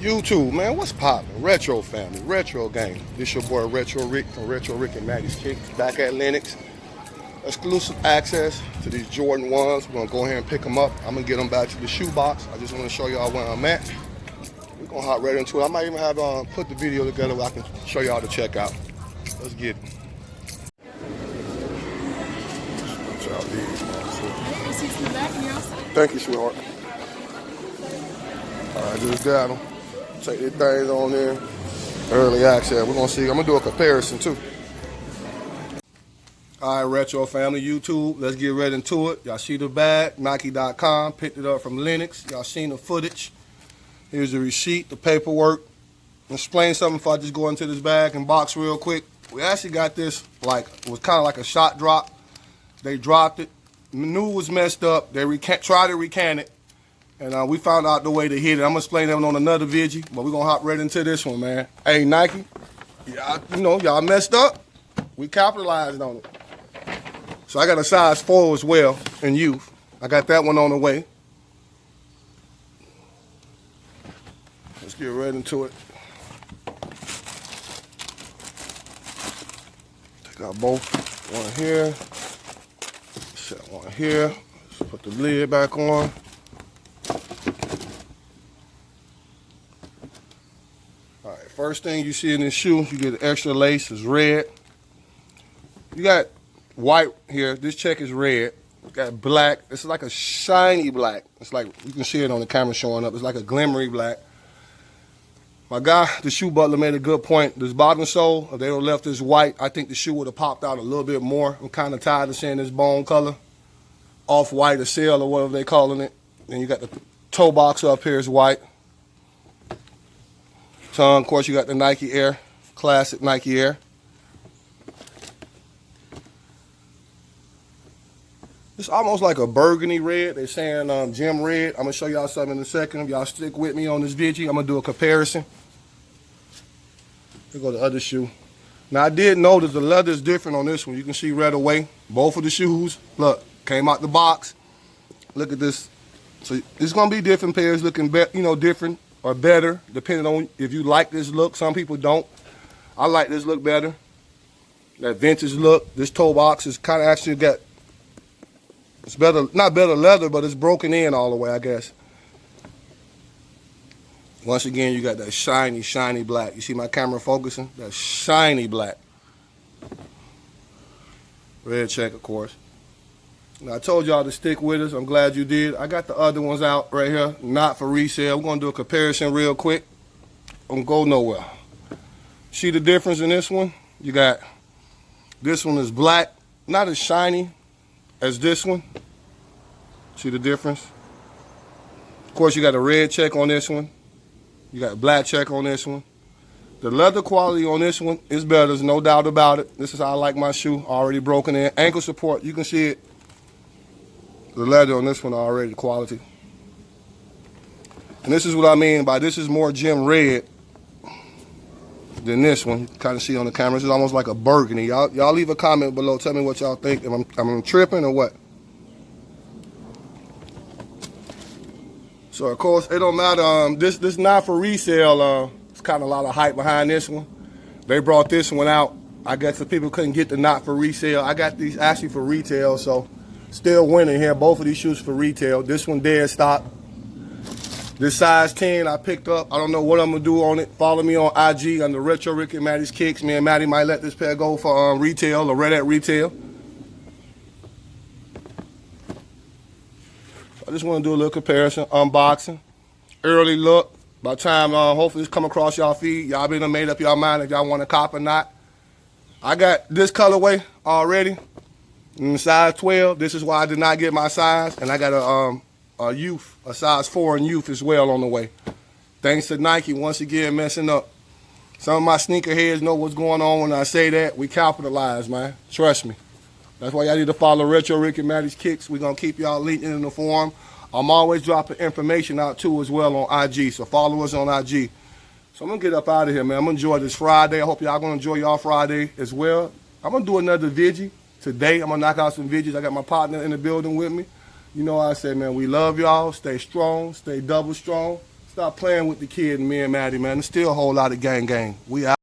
YouTube, man, what's poppin'? Retro family, retro gang. This your boy Retro Rick from Retro Rick and Maddie's Kicks, back at Lennox. Exclusive access to these Jordan 1s. We're gonna go ahead and pick them up. I'm gonna get them back to the shoebox. I just wanna show y'all where I'm at. We're gonna hop right into it. I might even have put the video together where I can show y'all the checkout. Let's get it. Thank you, sweetheart. Alright, just got them. Take these things on there. Early access. We're gonna see. I'm gonna do a comparison too. Alright, Retro family, YouTube. Let's get right into it. Y'all see the bag, Nike.com. Picked it up from Lennox. Y'all seen the footage. Here's the receipt, the paperwork. Explain something if I just go into this bag and box real quick. We actually got this it was kind of like a shot drop. They dropped it. Knew it was messed up. They tried to recant it. And we found out the way to hit it. I'm going to explain that on another video, but we're going to hop right into this one, man. Hey, Nike, y'all messed up. We capitalized on it. So I got a size 4 as well in youth. I got that one on the way. Let's get right into it. Take out both. One here. Set one here. Let's put the lid back on. Alright, first thing you see in this shoe, you get the extra lace, is red. You got white here. This check is red. You got black. It's like a shiny black. It's like, you can see it on the camera showing up. It's like a glimmery black. My guy, the shoe butler, made a good point. This bottom sole, if they would have left this white, I think the shoe would have popped out a little bit more. I'm kind of tired of seeing this bone color. Off-white or sail or whatever they calling it. Then you got the toe box up here is white. Tongue, of course, you got the Nike Air, classic Nike Air. It's almost like a burgundy red. They're saying gem red. I'm going to show y'all something in a second. If y'all stick with me on this video, I'm going to do a comparison. Here go the other shoe. Now, I did notice the leather is different on this one. You can see right away. Both of the shoes, look, came out the box. Look at this. So it's going to be different pairs looking, different or better, depending on if you like this look. Some people don't. I like this look better. That vintage look. This toe box is kind of actually got, it's better, not better leather, but it's broken in all the way, I guess. Once again, you got that shiny, shiny black. You see my camera focusing? That shiny black. Red check, of course. Now, I told y'all to stick with us. I'm glad you did. I got the other ones out right here, not for resale. We're going to do a comparison real quick. Don't go nowhere. See the difference in this one? You got, this one is black, not as shiny as this one. See the difference? Of course, you got a red check on this one. You got a black check on this one. The leather quality on this one is better. There's no doubt about it. This is how I like my shoe. Already broken in. Ankle support, you can see it. The leather on this one already quality. And this is what I mean by this is more gem red than this one. You can kind of see on the camera. This is almost like a burgundy. Y'all leave a comment below. Tell me what y'all think. If I'm tripping or what. So of course it don't matter. This not for resale. It's kind of a lot of hype behind this one. They brought this one out. I guess the people couldn't get the not for resale. I got these actually for retail. So still winning here. Both of these shoes for retail. This one dead stock. This size 10 I picked up. I don't know what I'm going to do on it. Follow me on IG under Retro Rick and Maddie's Kicks. Me and Maddie might let this pair go for retail or right at retail. I just want to do a little comparison, unboxing. Early look. By the time hopefully this come across y'all feed, y'all been made up y'all mind if y'all want to cop or not. I got this colorway already in size 12. This is why I did not get my size. And I got a youth, a size 4 in youth as well on the way. Thanks to Nike once again messing up. Some of my sneakerheads know what's going on when I say that. We capitalize, man. Trust me. That's why y'all need to follow Retro Rick and Maddie's Kicks. We're going to keep y'all linked in the forum. I'm always dropping information out too as well on IG. So follow us on IG. So I'm going to get up out of here, man. I'm going to enjoy this Friday. I hope y'all going to enjoy y'all Friday as well. I'm going to do another video today. I'm going to knock out some videos. I got my partner in the building with me. You know what I say, man. We love y'all. Stay strong. Stay double strong. Stop playing with the kid and me and Maddie, man. There's still a whole lot of gang. We out.